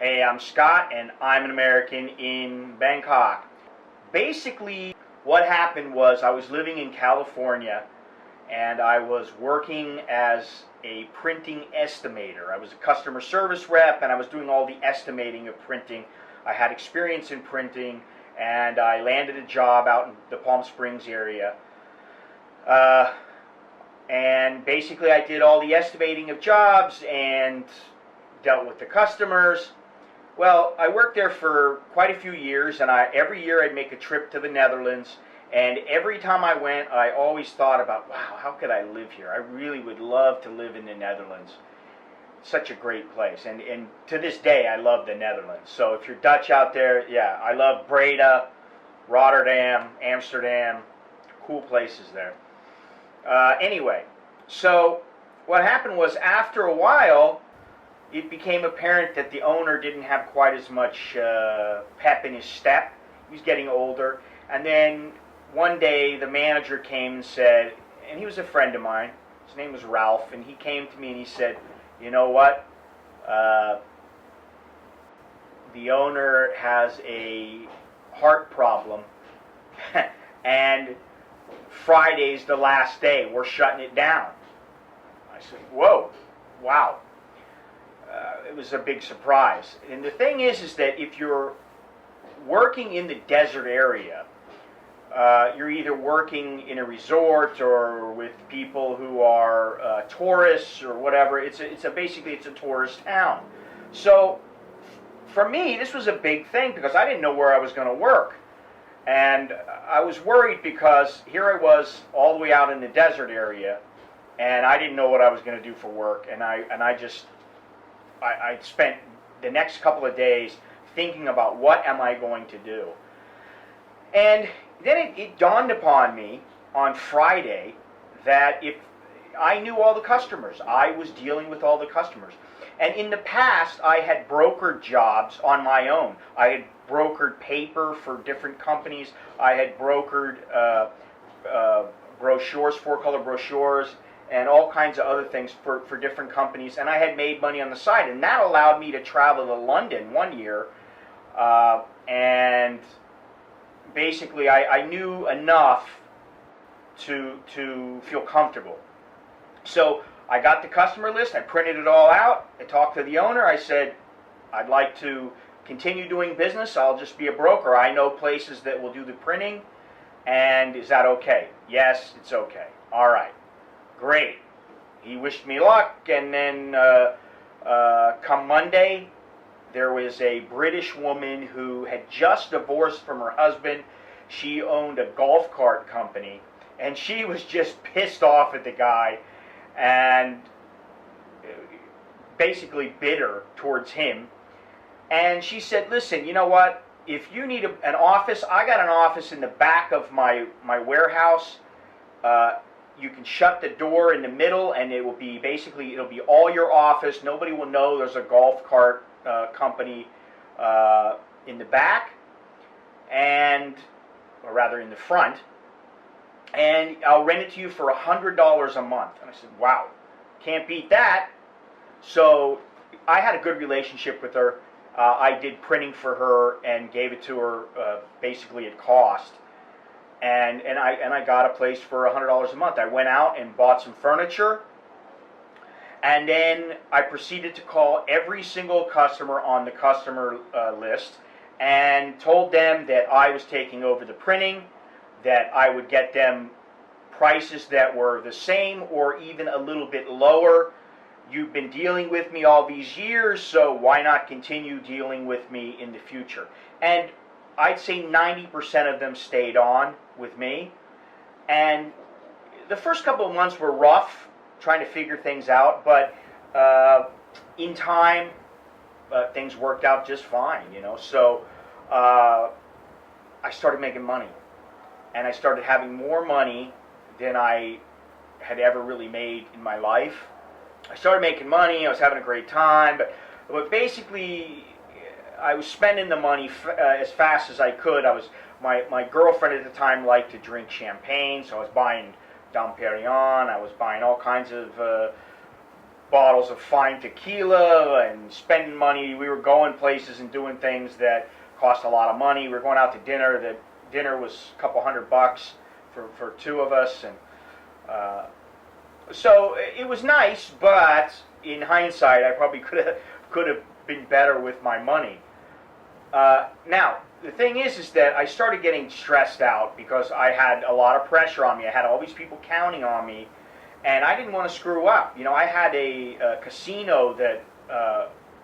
Hey, I'm Scott, and I'm an American in Bangkok. Basically, what happened was I was living in California, and I was working as a printing estimator. I was a customer service rep, and I was doing all the estimating of printing. I had experience in printing, and I landed a job out in the Palm Springs area. And basically, I did all the estimating of jobs and dealt with the customers. Well, I worked there for quite a few years, and every year I'd make a trip to the Netherlands, and every time I went, I always thought about, wow, how could I live here? I really would love to live in the Netherlands. Such a great place, and to this day, I love the Netherlands. So if you're Dutch out there, yeah, I love Breda, Rotterdam, Amsterdam, cool places there. Anyway, so what happened was after a while, it became apparent that the owner didn't have quite as much pep in his step. He was getting older. And then one day the manager came and said, and he was a friend of mine, his name was Ralph, and he came to me and he said, you know what, the owner has a heart problem, and Friday's the last day, we're shutting it down. I said, whoa, wow. It was a big surprise. And the thing is that if you're working in the desert area, you're either working in a resort or with people who are tourists or whatever. Basically it's a tourist town. So for me, this was a big thing because I didn't know where I was going to work. And I was worried because here I was all the way out in the desert area, and I didn't know what I was going to do for work. And I spent the next couple of days thinking about what am I going to do. And then it dawned upon me on Friday that if I knew all the customers, I was dealing with all the customers. And in the past, I had brokered jobs on my own. I had brokered paper for different companies. I had brokered brochures, four-color brochures, and all kinds of other things for different companies. And I had made money on the side. And that allowed me to travel to London one year. And basically, I knew enough to feel comfortable. So I got the customer list. I printed it all out. I talked to the owner. I said, I'd like to continue doing business. I'll just be a broker. I know places that will do the printing. And is that okay? Yes, it's okay. All right. Great. He wished me luck. And then come Monday, there was a British woman who had just divorced from her husband. She owned a golf cart company, and she was just pissed off at the guy and basically bitter towards him. And she said, listen, you know what? If you need an office, I got an office in the back of my warehouse. You can shut the door in the middle, and it will be it'll be all your office. Nobody will know there's a golf cart company in the back, or rather in the front, and I'll rent it to you for $100 a month. And I said, wow, can't beat that. So I had a good relationship with her. I did printing for her and gave it to her basically at cost. And I got a place for $100 a month. I went out and bought some furniture. And then I proceeded to call every single customer on the customer list and told them that I was taking over the printing, that I would get them prices that were the same or even a little bit lower. You've been dealing with me all these years, so why not continue dealing with me in the future? And I'd say 90% of them stayed on with me. And the first couple of months were rough, trying to figure things out, but in time, things worked out just fine, you know. So I started making money, and I started having more money than I had ever really made in my life. I started making money. I was having a great time, but basically, I was spending the money as fast as I could. My girlfriend at the time liked to drink champagne, so I was buying Dom Perignon. I was buying all kinds of bottles of fine tequila and spending money. We were going places and doing things that cost a lot of money. We were going out to dinner. The dinner was a couple $100 for two of us, and so it was nice. But in hindsight, I probably could have been better with my money. Now, the thing is that I started getting stressed out because I had a lot of pressure on me. I had all these people counting on me, and I didn't want to screw up. You know, I had a casino that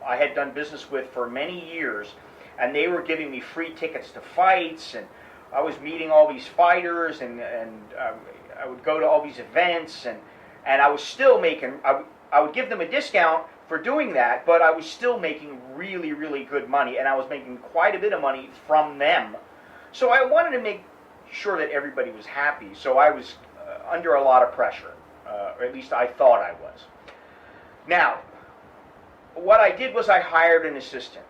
I had done business with for many years, and they were giving me free tickets to fights, and I was meeting all these fighters, and I would go to all these events, and I was still making, I would give them a discount for doing that, but I was still making really, really good money, and I was making quite a bit of money from them. So I wanted to make sure that everybody was happy, so I was under a lot of pressure, or at least I thought I was. Now, what I did was I hired an assistant.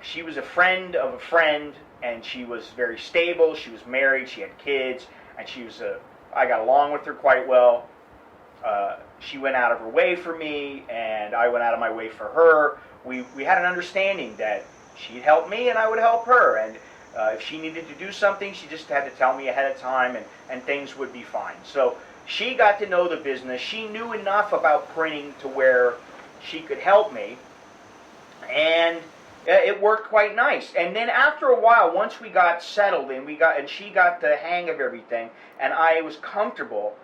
She was a friend of a friend, and she was very stable. She was married, she had kids, and I got along with her quite well. She went out of her way for me, and I went out of my way for her. We had an understanding that she'd help me and I would help her, and if she needed to do something, she just had to tell me ahead of time, and things would be fine. So she got to know the business. She knew enough about printing to where she could help me, and it worked quite nice. And then after a while, once we got settled and she got the hang of everything, and I was comfortable,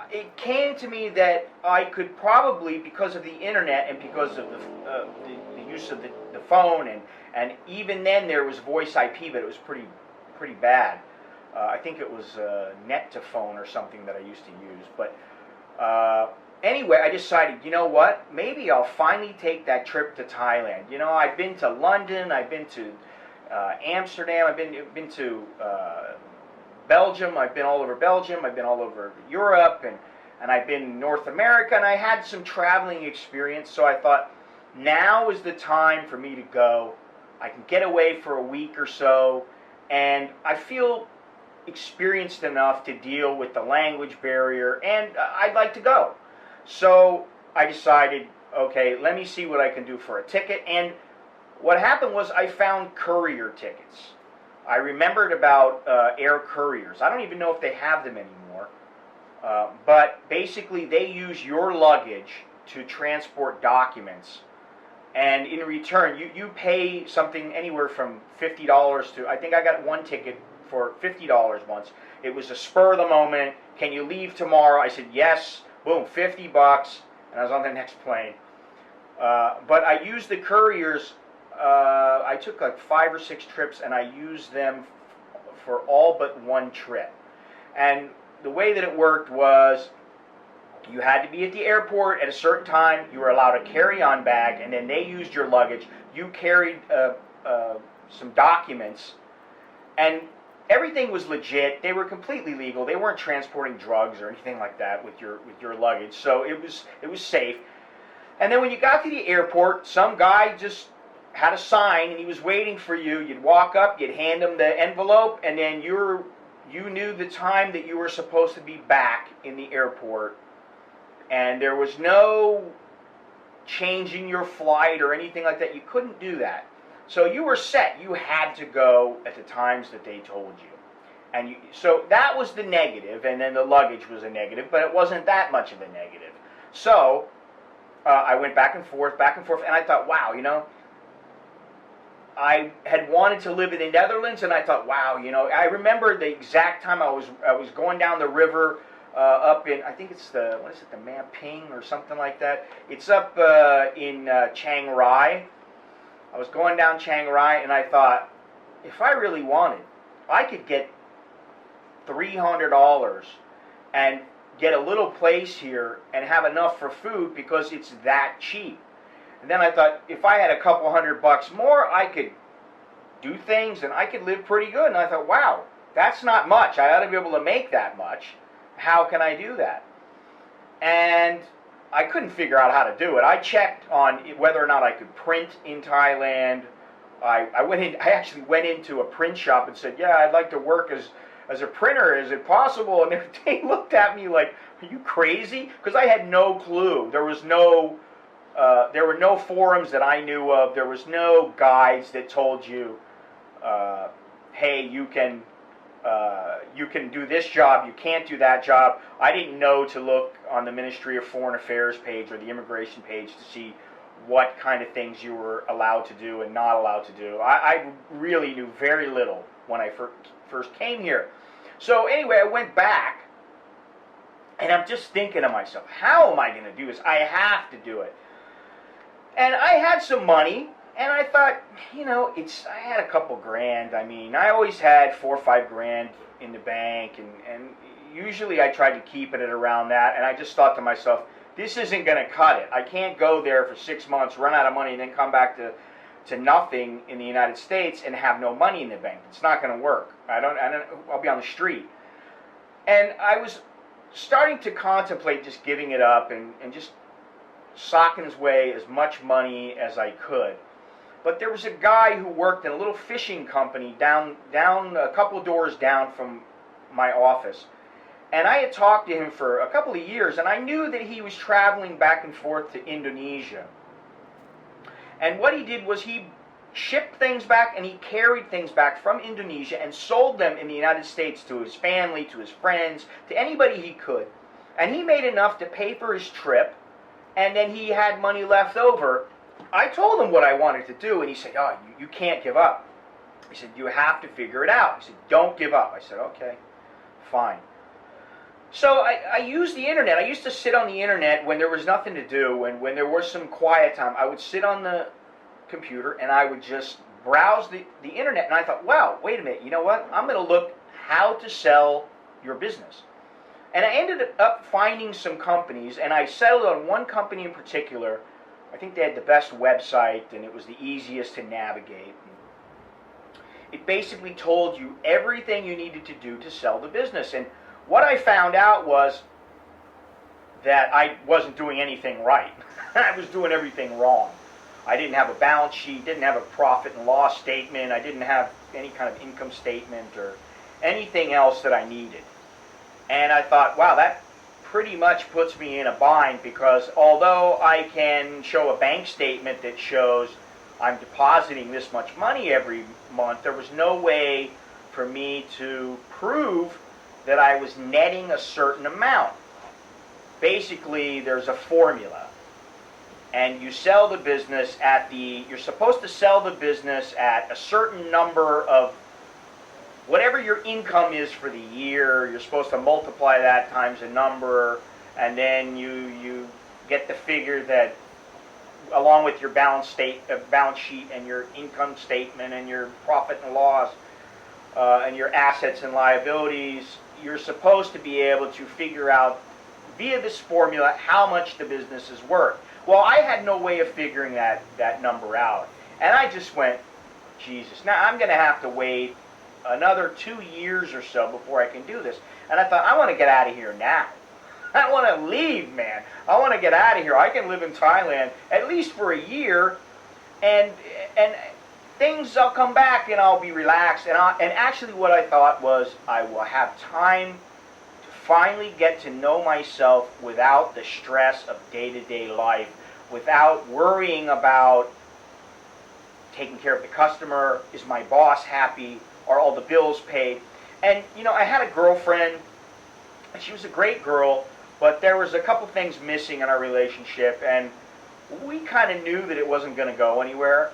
it came to me that I could probably, because of the internet and because of the use of the phone, and even then there was voice IP, but it was pretty bad. I think it was net to phone or something that I used to use. But anyway, I decided, you know what? Maybe I'll finally take that trip to Thailand. You know, I've been to London, I've been to Amsterdam, I've been to Belgium, I've been all over Belgium, I've been all over Europe, and I've been in North America, and I had some traveling experience, so I thought, now is the time for me to go. I can get away for a week or so, and I feel experienced enough to deal with the language barrier, and I'd like to go. So I decided, okay, let me see what I can do for a ticket, and what happened was I found courier tickets. I remembered about air couriers. I don't even know if they have them anymore. But basically, they use your luggage to transport documents. And in return, you pay something anywhere from $50 to, I think I got one ticket for $50 once. It was a spur of the moment. Can you leave tomorrow? I said, yes. Boom, $50. And I was on the next plane. But I used the couriers. I took like 5 or 6 trips, and I used them for all but one trip. And the way that it worked was you had to be at the airport at a certain time. You were allowed a carry-on bag, and then they used your luggage. You carried some documents, and everything was legit. They were completely legal. They weren't transporting drugs or anything like that with your luggage, so it was safe. And then when you got to the airport, some guy just had a sign, and he was waiting for you. You'd walk up, you'd hand him the envelope, and then you knew the time that you were supposed to be back in the airport, and there was no changing your flight or anything like that. You couldn't do that. So you were set. You had to go at the times that they told you. And so that was the negative, and then the luggage was a negative, but it wasn't that much of a negative. So I went back and forth, and I thought, wow, you know, I had wanted to live in the Netherlands, and I thought, wow, you know, I remember the exact time I was going down the river up in, I think it's the Mamping or something like that. It's up in Chiang Rai. I was going down Chiang Rai, and I thought, if I really wanted, I could get $300 and get a little place here and have enough for food because it's that cheap. And then I thought, if I had a couple $100 more, I could do things and I could live pretty good. And I thought, wow, that's not much. I ought to be able to make that much. How can I do that? And I couldn't figure out how to do it. I checked on whether or not I could print in Thailand. I actually went into a print shop and said, yeah, I'd like to work as a printer. Is it possible? And they looked at me like, are you crazy? Because I had no clue. There was no there were no forums that I knew of. There was no guides that told you, hey, you can do this job, you can't do that job. I didn't know to look on the Ministry of Foreign Affairs page or the immigration page to see what kind of things you were allowed to do and not allowed to do. I really knew very little when I first came here. So anyway, I went back, and I'm just thinking to myself, how am I going to do this? I have to do it. And I had some money, and I thought, I had a couple grand. I mean, I always had 4 or 5 grand in the bank, and usually I tried to keep it at around that, and I just thought to myself, this isn't going to cut it. I can't go there for 6 months, run out of money, and then come back to nothing in the United States and have no money in the bank. It's not going to work. I'll be on the street. And I was starting to contemplate just giving it up and just socking away as much money as I could. But there was a guy who worked in a little fishing company down a couple of doors down from my office. And I had talked to him for a couple of years, and I knew that he was traveling back and forth to Indonesia. And what he did was he shipped things back, and he carried things back from Indonesia and sold them in the United States to his family, to his friends, to anybody he could. And he made enough to pay for his trip, and then he had money left over. I told him what I wanted to do, and he said, oh, you can't give up. He said, you have to figure it out. He said, don't give up. I said, okay, fine. So I used the internet. I used to sit on the internet when there was nothing to do, and when there was some quiet time, I would sit on the computer and I would just browse the internet, and I thought, wow, wait a minute, you know what? I'm going to look how to sell your business. And I ended up finding some companies, and I settled on one company in particular. I think they had the best website, and it was the easiest to navigate. It basically told you everything you needed to do to sell the business. And what I found out was that I wasn't doing anything right. I was doing everything wrong. I didn't have a balance sheet, didn't have a profit and loss statement, I didn't have any kind of income statement or anything else that I needed. And I thought, wow, that pretty much puts me in a bind, because although I can show a bank statement that shows I'm depositing this much money every month, there was no way for me to prove that I was netting a certain amount. Basically, there's a formula, and you sell the business you're supposed to sell the business at a certain number of whatever your income is for the year. You're supposed to multiply that times a number, and then you get the figure that, along with your balance sheet and your income statement and your profit and loss and your assets and liabilities, you're supposed to be able to figure out via this formula how much the business is worth. Well, I had no way of figuring that number out. And I just went, Jesus, now I'm going to have to wait another 2 years or so before I can do this. And I thought, I want to get out of here now. I want to leave, man. I want to get out of here. I can live in Thailand at least for a year, and things, I'll come back and I'll be relaxed. And actually what I thought was, I will have time to finally get to know myself without the stress of day-to-day life, without worrying about taking care of the customer. Is my boss happy? Are all the bills paid? And, I had a girlfriend, and she was a great girl, but there was a couple things missing in our relationship, and we kind of knew that it wasn't going to go anywhere.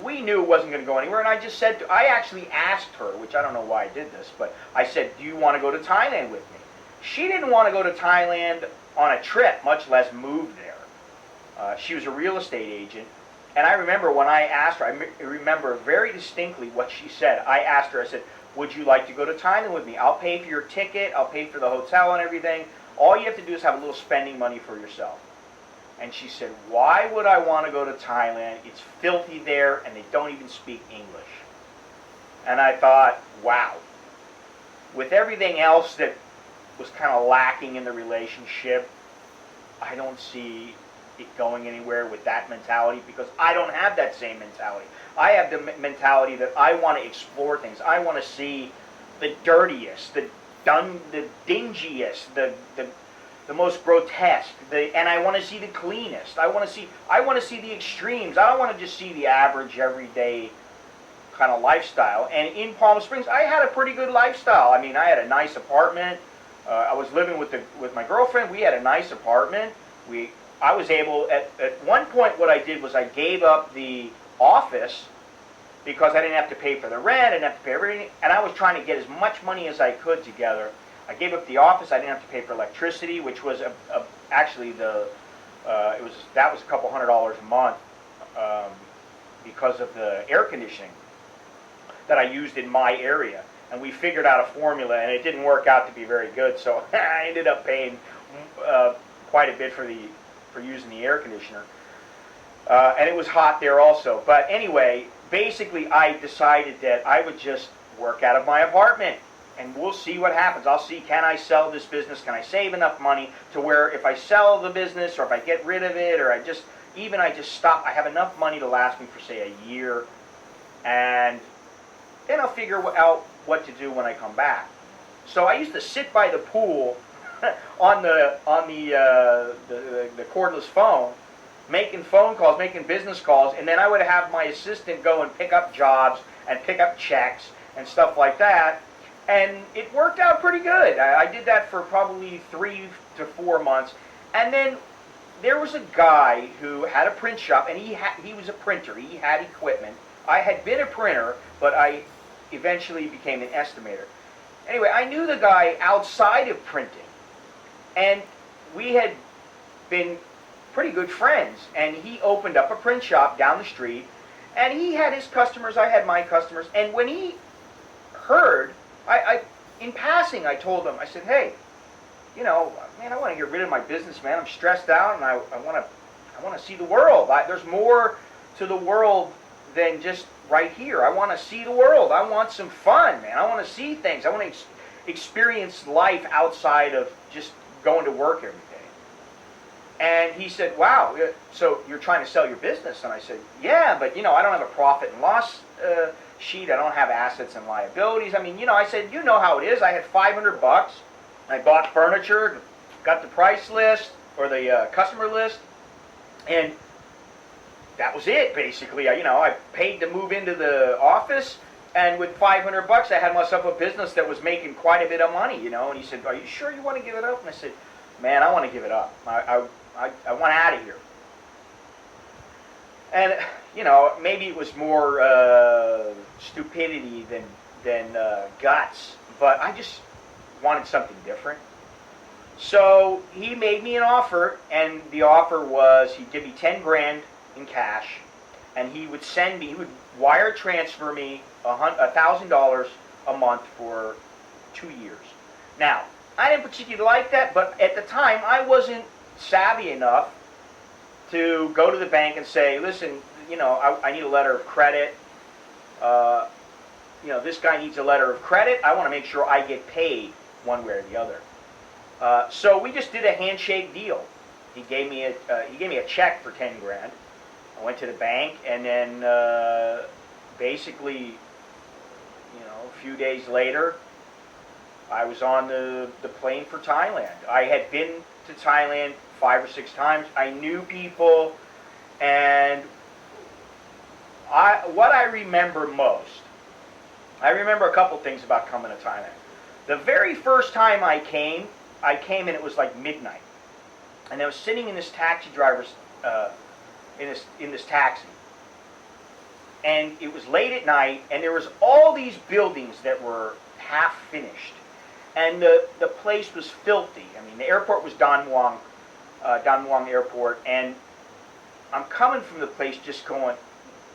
We knew it wasn't going to go anywhere, and I actually asked her, which I don't know why I did this, but I said, do you want to go to Thailand with me? She didn't want to go to Thailand on a trip, much less move there. She was a real estate agent, and I remember when I asked her, I remember very distinctly what she said. I asked her, I said, would you like to go to Thailand with me? I'll pay for your ticket, I'll pay for the hotel and everything. All you have to do is have a little spending money for yourself. And she said, why would I want to go to Thailand? It's filthy there, and they don't even speak English. And I thought, wow. With everything else that was kind of lacking in the relationship, I don't see it going anywhere with that mentality, because I don't have that same mentality. I have the mentality that I want to explore things. I want to see the dirtiest, the dingiest, the the most grotesque, and I want to see the cleanest. I want to see the extremes. I don't want to just see the average, everyday kind of lifestyle. And in Palm Springs, I had a pretty good lifestyle. I mean, I had a nice apartment. I was living with my girlfriend. We had a nice apartment. I was able at one point. What I did was I gave up the office because I didn't have to pay for the rent. I didn't have to pay everything, and I was trying to get as much money as I could together. I gave up the office. I didn't have to pay for electricity, which was actually that was a couple $100 a month because of the air conditioning that I used in my area. And we figured out a formula, and it didn't work out to be very good. So I ended up paying quite a bit for using the air conditioner, and it was hot there also. But anyway, basically, I decided that I would just work out of my apartment. And we'll see what happens. I'll see, can I sell this business? Can I save enough money to where if I sell the business or if I get rid of it or I just stop, I have enough money to last me for, say, a year. And then I'll figure out what to do when I come back. So I used to sit by the pool on the cordless phone, making phone calls, making business calls, and then I would have my assistant go and pick up jobs and pick up checks and stuff like that. And it worked out pretty good. I did that for probably 3 to 4 months. And then there was a guy who had a print shop, and he was a printer. He had equipment. I had been a printer, but I eventually became an estimator. Anyway, I knew the guy outside of printing, and we had been pretty good friends. And he opened up a print shop down the street, and he had his customers, I had my customers. And when he heard, in passing, I told him, I said, hey, man, I want to get rid of my business, man. I'm stressed out, and I want to see the world. There's more to the world than just right here. I want to see the world. I want some fun, man. I want to see things. I want to experience life outside of just going to work every day. And he said, wow, so you're trying to sell your business? And I said, yeah, but, I don't have a profit and loss sheet. I don't have assets and liabilities. I mean, I said, you know how it is. I had $500. I bought furniture, got the price list or the customer list, and that was it, basically. I paid to move into the office, and with $500, I had myself a business that was making quite a bit of money, And he said, are you sure you want to give it up? And I said, man, I want to give it up. I want out of here. And, maybe it was more stupidity than guts, but I just wanted something different. So he made me an offer, and the offer was he'd give me 10 grand in cash, and he would wire transfer me $1,000 a month for 2 years. Now, I didn't particularly like that, but at the time I wasn't savvy enough to go to the bank and say, listen, I need a letter of credit. This guy needs a letter of credit. I want to make sure I get paid one way or the other. So we just did a handshake deal. He gave me a check for 10 grand. I went to the bank, and then basically, a few days later, I was on the plane for Thailand. I had been to Thailand 5 or 6 times. I knew people, and what I remember most, I remember a couple things about coming to Thailand. The very first time I came and it was like midnight, and I was sitting in this taxi driver's in this taxi, and it was late at night, and there was all these buildings that were half finished, and the place was filthy. I mean, the airport was Don Muang Airport, and I'm coming from the place just going,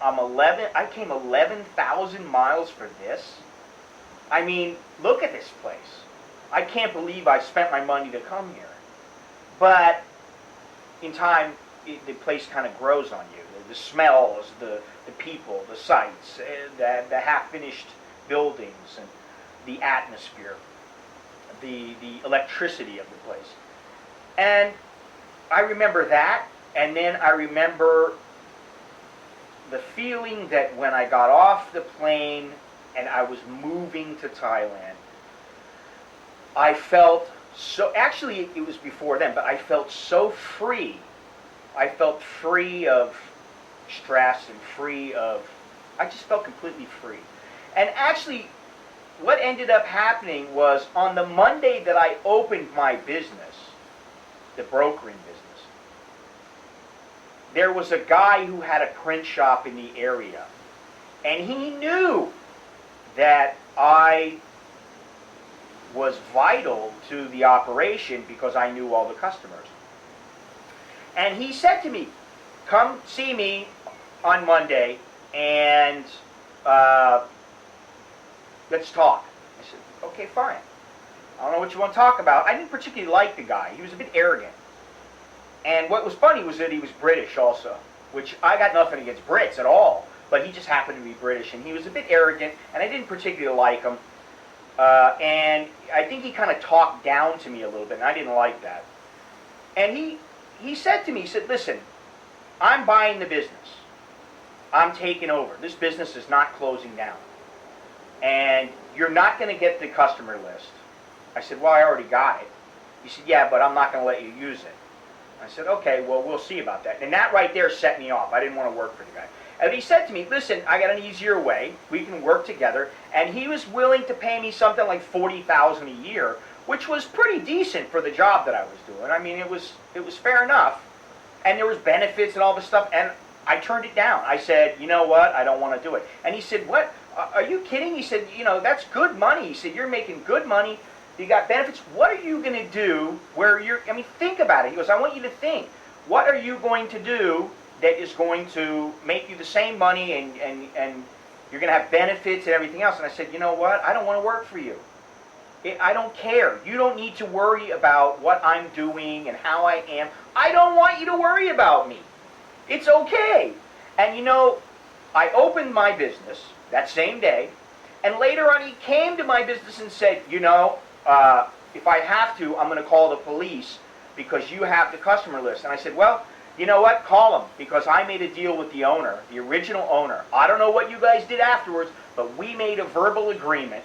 I came 11,000 miles for this. I mean, look at this place. I can't believe I spent my money to come here. But in time, the place kind of grows on you. The smells, the people, the sights, the half-finished buildings, and the atmosphere, the electricity of the place. And I remember that, and then I remember the feeling that when I got off the plane and I was moving to Thailand, I felt So actually, it was before then, but I felt so free. I felt free of stress and free of. I just felt completely free. And actually, what ended up happening was on the Monday that I opened my business, the brokering business, there was a guy who had a print shop in the area. And he knew that I was vital to the operation because I knew all the customers. And he said to me, come see me on Monday and let's talk. I said, okay, fine. I don't know what you want to talk about. I didn't particularly like the guy. He was a bit arrogant. And what was funny was that he was British also, which I got nothing against Brits at all, but he just happened to be British, and he was a bit arrogant, and I didn't particularly like him. And I think he kind of talked down to me a little bit, and I didn't like that. And he said to me, he said, listen, I'm buying the business. I'm taking over. This business is not closing down. And you're not going to get the customer list. I said, well, I already got it. He said, yeah, but I'm not going to let you use it. I said, okay, well, we'll see about that. And that right there set me off. I didn't want to work for the guy. And he said to me, listen, I got an easier way. We can work together. And he was willing to pay me something like $40,000 a year, which was pretty decent for the job that I was doing. I mean, it was fair enough. And there was benefits and all this stuff. And I turned it down. I said, you know what? I don't want to do it. And he said, what? Are you kidding? He said, you know, that's good money. He said, you're making good money. You got benefits. What are you going to do where I mean, think about it. He goes, I want you to think. What are you going to do that is going to make you the same money and you're going to have benefits and everything else? And I said, you know what? I don't want to work for you. I don't care. You don't need to worry about what I'm doing and how I am. I don't want you to worry about me. It's okay. And you know, I opened my business that same day, and later on he came to my business and said, you know, if I have to, I'm going to call the police because you have the customer list. And I said, well, you know what? Call them because I made a deal with the owner, the original owner. I don't know what you guys did afterwards, but we made a verbal agreement.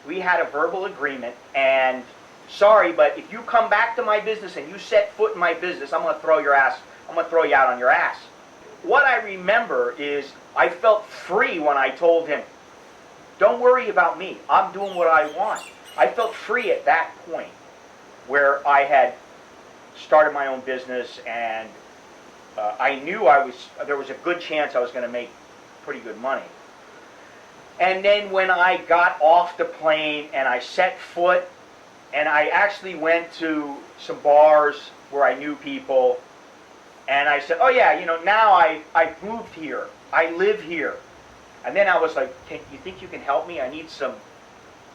We had a verbal agreement, and sorry, but if you come back to my business and you set foot in my business, I'm going to throw your ass. I'm going to throw you out on your ass. What I remember is I felt free when I told him, don't worry about me. I'm doing what I want. I felt free at that point where I had started my own business, and I knew there was a good chance I was going to make pretty good money. And then when I got off the plane and I set foot, and I actually went to some bars where I knew people, and I said, oh yeah, you know, now I moved here. I live here. And then I was like, you think you can help me? I need some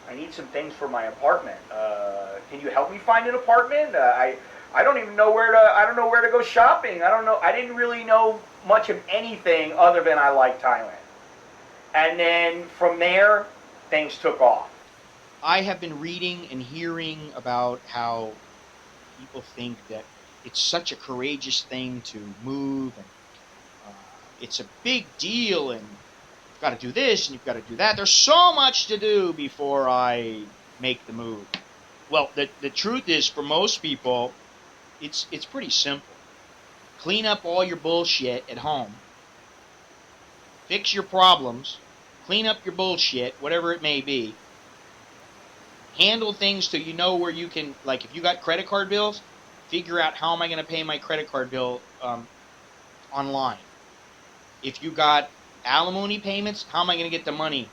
things for my apartment. Can you help me find an apartment? I don't even know I don't know where to go shopping. I didn't really know much of anything other than I like Thailand. And then from there, things took off. I have been reading and hearing about how people think that it's such a courageous thing to move, and it's a big deal, and you've got to do this and you've got to do that. There's so much to do before I make the move. Well, the truth is, for most people, it's pretty simple. Clean up all your bullshit at home. Fix your problems. Clean up your bullshit, whatever it may be. Handle things so you know where you can, like if you got credit card bills, figure out how am I going to pay my credit card bill online. If you got alimony payments, how am I going to get the money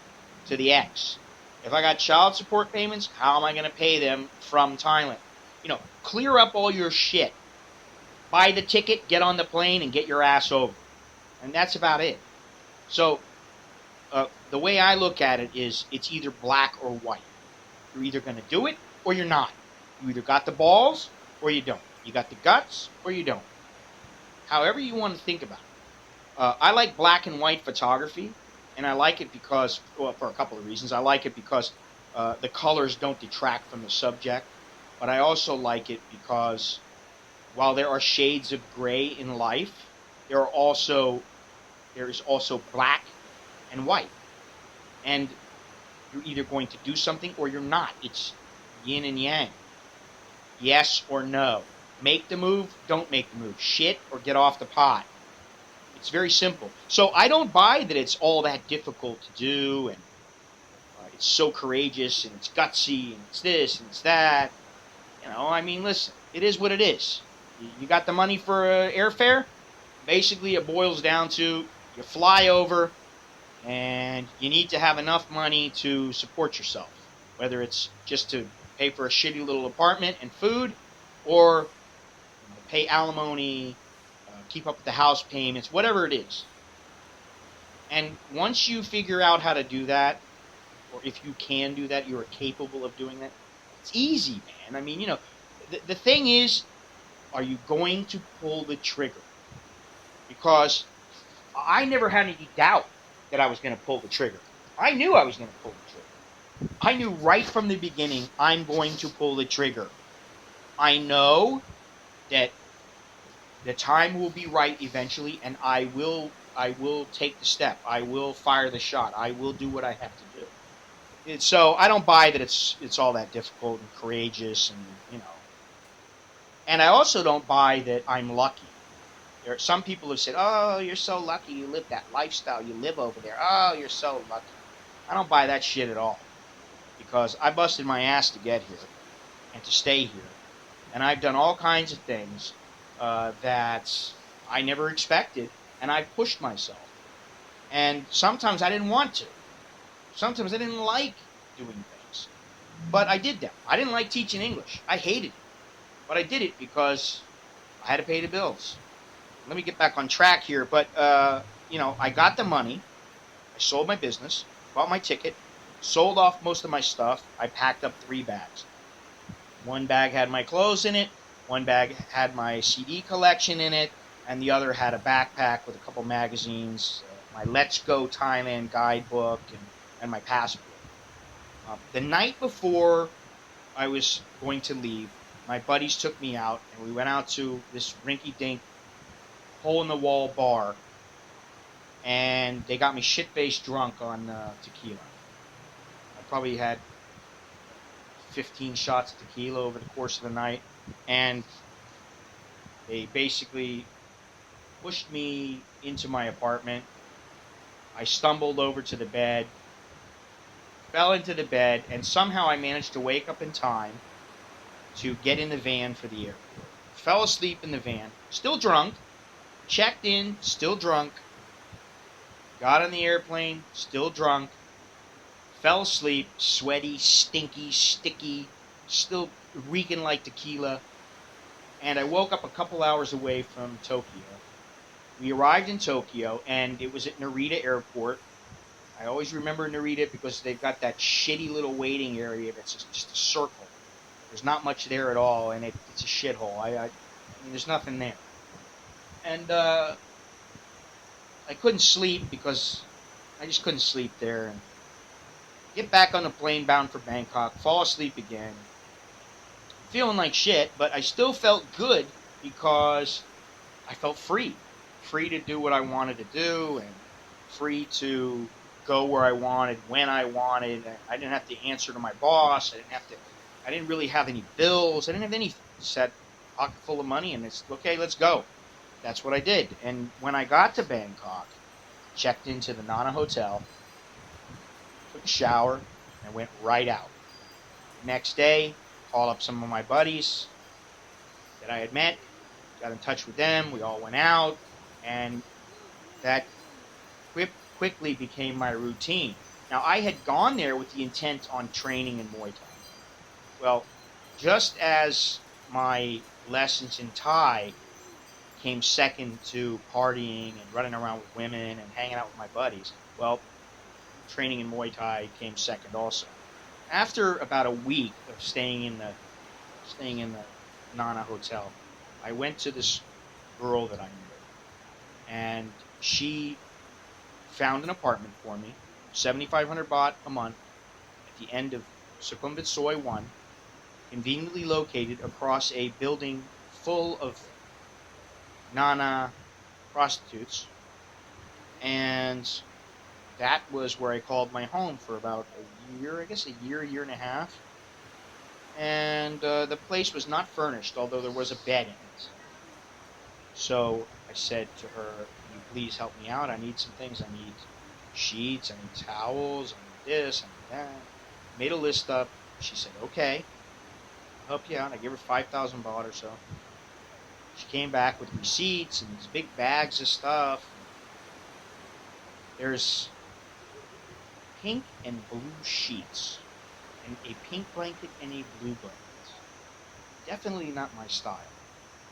to the ex? If I got child support payments, how am I going to pay them from Thailand? You know, clear up all your shit. Buy the ticket, get on the plane, and get your ass over. And that's about it. So, the way I look at it is it's either black or white. You're either going to do it or you're not. You either got the balls or you don't. You got the guts or you don't. However you want to think about it. I like black and white photography, and I like it because, well, for a couple of reasons. I like it because the colors don't detract from the subject, but I also like it because while there are shades of gray in life, there is also black and white. And you're either going to do something or you're not. It's yin and yang. Yes or no. Make the move, don't make the move. Shit or get off the pot. It's very simple. So I don't buy that it's all that difficult to do, and it's so courageous and it's gutsy and it's this and it's that. I mean, listen, it is what it is. You got the money for airfare? Basically, it boils down to you fly over and you need to have enough money to support yourself, whether it's just to pay for a shitty little apartment and food, or pay alimony, keep up with the house payments, whatever it is. And once you figure out how to do that, or if you can do that, you are capable of doing that. It's easy, man. I mean, the thing is, are you going to pull the trigger? Because I never had any doubt that I was going to pull the trigger. I knew I was going to pull the trigger. I knew right from the beginning, I'm going to pull the trigger. I know that the time will be right eventually, and I will take the step. I will fire the shot. I will do what I have to do. So I don't buy that it's all that difficult and courageous, and I also don't buy that I'm lucky. There are some people who said, "Oh, you're so lucky. You live that lifestyle. You live over there. Oh, you're so lucky." I don't buy that shit at all, because I busted my ass to get here and to stay here, and I've done all kinds of things that I never expected, and I've pushed myself. And sometimes I didn't want to. Sometimes I didn't like doing things, but I did them. I didn't like teaching English. I hated it, but I did it because I had to pay the bills. Let me get back on track here. But I got the money. I sold my business, bought my ticket, sold off most of my stuff. I packed up 3 bags. One bag had my clothes in it, one bag had my CD collection in it, and the other had a backpack with a couple magazines, my Let's Go Thailand guidebook, and my passport. The night before I was going to leave, my buddies took me out, and we went out to this rinky-dink, hole-in-the-wall bar, and they got me shit-faced drunk on tequila. I probably had 15 shots of tequila over the course of the night, and they basically pushed me into my apartment. I stumbled over to the bed, fell into the bed, and somehow I managed to wake up in time to get in the van for the airport. Fell asleep in the van, still drunk, checked in, still drunk, got on the airplane, still drunk, fell asleep, sweaty, stinky, sticky, still reeking like tequila, and I woke up a couple hours away from Tokyo. We arrived in Tokyo, and it was at Narita Airport. I always remember Narita because they've got that shitty little waiting area that's just a circle. There's not much there at all, and it's a shithole. I mean, there's nothing there. And I couldn't sleep because I just couldn't sleep there. And get back on the plane bound for Bangkok, fall asleep again, feeling like shit, but I still felt good because I felt free. Free to do what I wanted to do, and free to go where I wanted, when I wanted. I didn't have to answer to my boss. I didn't really have any bills. I didn't have anything. Just had a pocket full of money, and it's okay, let's go. That's what I did. And when I got to Bangkok, checked into the Nana Hotel, took a shower, and went right out. Next day, called up some of my buddies that I had met, got in touch with them. We all went out, and that quickly became my routine. Now, I had gone there with the intent on training in Muay Thai. Well, just as my lessons in Thai came second to partying and running around with women and hanging out with my buddies, well, training in Muay Thai came second also. After about a week of staying in the Nana Hotel, I went to this girl that I knew, and she found an apartment for me, 7,500 baht a month, at the end of Sukhumvit Soi 1, conveniently located across a building full of Nana prostitutes, and that was where I called my home for about a year, I guess a year and a half. and the place was not furnished, although there was a bed in it. So I said to her, "Can you please help me out? I need some things. I need sheets. I need towels. I need this. I need that." Made a list up. She said, "Okay, I'll help you out." I gave her 5,000 baht or so. She came back with receipts and these big bags of stuff. There's pink and blue sheets, and a pink blanket and a blue blanket. Definitely not my style.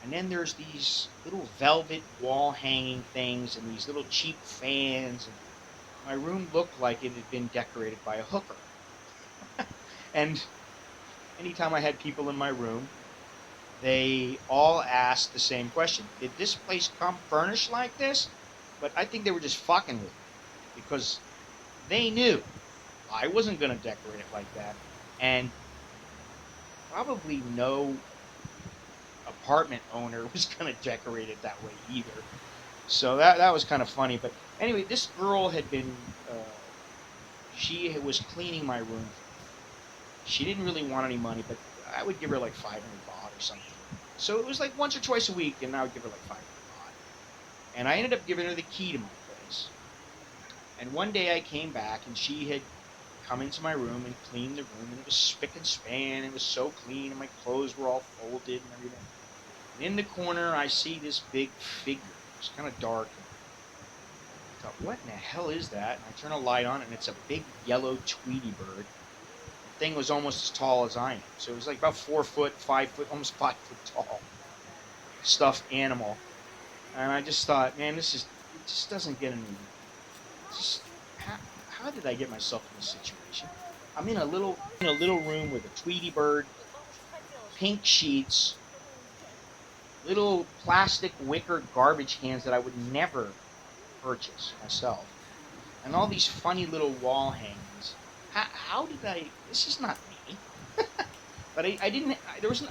And then there's these little velvet wall hanging things and these little cheap fans. And my room looked like it had been decorated by a hooker. And anytime I had people in my room, they all asked the same question. Did this place come furnished like this? But I think they were just fucking with me because they knew I wasn't going to decorate it like that. And probably no apartment owner was going to decorate it that way either. So that was kind of funny. But anyway, this girl had been, she was cleaning my room for me. She didn't really want any money, but I would give her like 500 baht or something. So it was like once or twice a week, and I would give her like 500 baht. And I ended up giving her the key to my place. And one day I came back, and she had come into my room and cleaned the room, and it was spick and span. It was so clean, and my clothes were all folded and everything. And in the corner, I see this big figure. It's kind of dark. I thought, what in the hell is that? And I turn a light on, and it's a big yellow Tweety bird. The thing was almost as tall as I am. So it was like about 4 foot, 5 foot, almost 5 foot tall. Stuffed animal. And I just thought, man, it just doesn't get any. Just, how did I get myself in this situation? I'm in a little room with a Tweety bird, pink sheets, little plastic wicker garbage cans that I would never purchase myself, and all these funny little wall hangings. How did I? This is not me. But I didn't.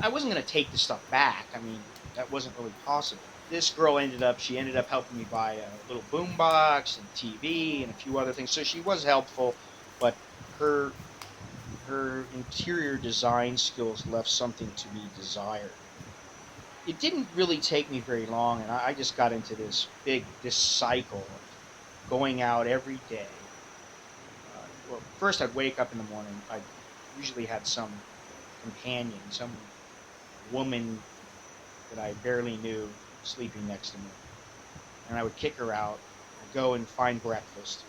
I wasn't going to take the stuff back. I mean, that wasn't really possible. This girl ended up helping me buy a little boombox and TV and a few other things. So she was helpful, but her interior design skills left something to be desired. It didn't really take me very long, and I just got into this cycle of going out every day. Well, first I'd wake up in the morning. I usually had some companion, some woman that I barely knew sleeping next to me, and I would kick her out. I'd go and find breakfast.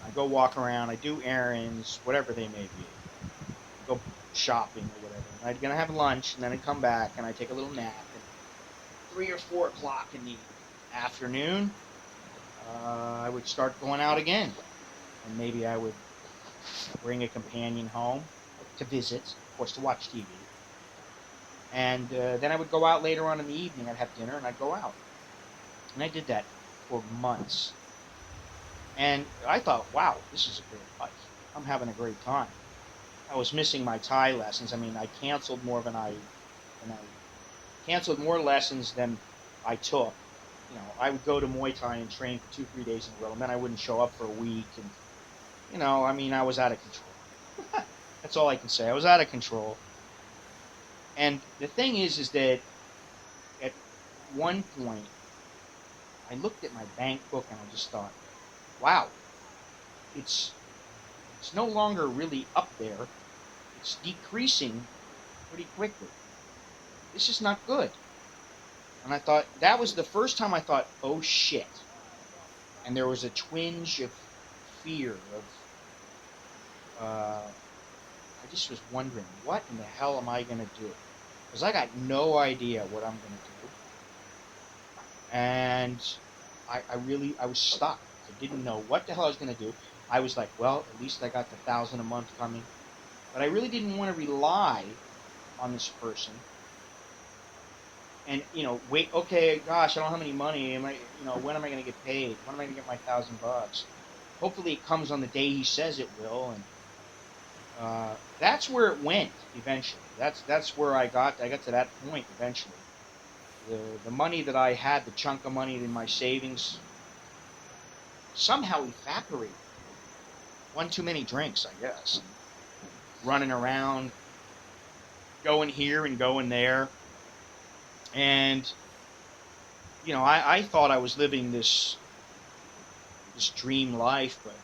I'd go walk around. I'd do errands, whatever they may be. I'd go shopping or whatever. And I'd gonna have lunch, and then I'd come back and I'd take a little nap. 3 or 4 o'clock in the afternoon, I would start going out again. And maybe I would bring a companion home to visit, of course, to watch TV. And then I would go out later on in the evening. I'd have dinner and I'd go out. And I did that for months. And I thought, wow, this is a great life. I'm having a great time. I was missing my Thai lessons. I mean, I canceled more lessons than I took. You know, I would go to Muay Thai and train for 2-3 days in a row, and then I wouldn't show up for a week. And, you know, I mean, I was out of control. That's all I can say. I was out of control. And the thing is that at one point, I looked at my bank book and I just thought, wow, it's no longer really up there. It's decreasing pretty quickly. This is not good. And I thought, that was the first time I thought, oh shit. And there was a twinge of fear, I just was wondering, what in the hell am I going to do? Because I got no idea what I'm going to do. And I was stuck. I didn't know what the hell I was going to do. I was like, well, at least I got the 1,000 a month coming. But I really didn't want to rely on this person. And, you know, wait, okay, gosh, I don't have any money. When am I going to get paid? When am I going to get my 1,000 bucks? Hopefully it comes on the day he says it will. And that's where it went eventually. That's where I got to that point eventually. The money that I had, the chunk of money in my savings, somehow evaporated. One too many drinks, I guess. Running around, going here and going there. And, I thought I was living this dream life, but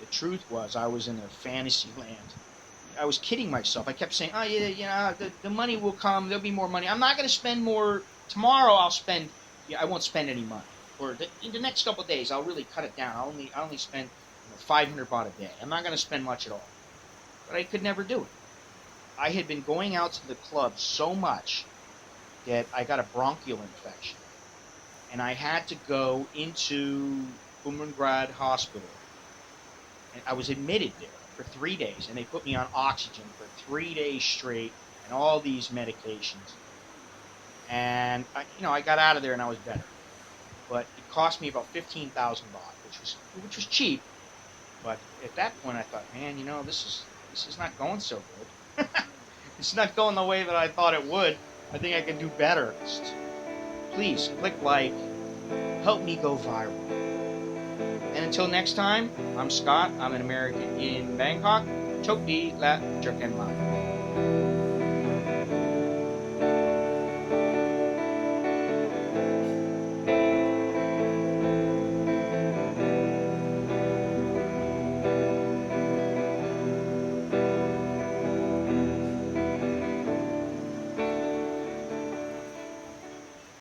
the truth was I was in a fantasy land. I was kidding myself. I kept saying, "Oh yeah, the money will come. There'll be more money. I'm not going to spend more tomorrow. I'll spend. Yeah, I won't spend any money. Or in the next couple of days, I'll really cut it down. I only spend 500 baht a day. I'm not going to spend much at all." But I could never do it. I had been going out to the club so much that I got a bronchial infection, and I had to go into Bumrungrad Hospital. And I was admitted there for 3 days, and they put me on oxygen for 3 days straight and all these medications. And I got out of there and I was better. But it cost me about 15,000 baht, which was cheap. But at that point, I thought, man, this is not going so good. It's not going the way that I thought it would. I think I can do better. Please click like, help me go viral. And until next time, I'm Scott. I'm an American in Bangkok. Chok di la jerken la.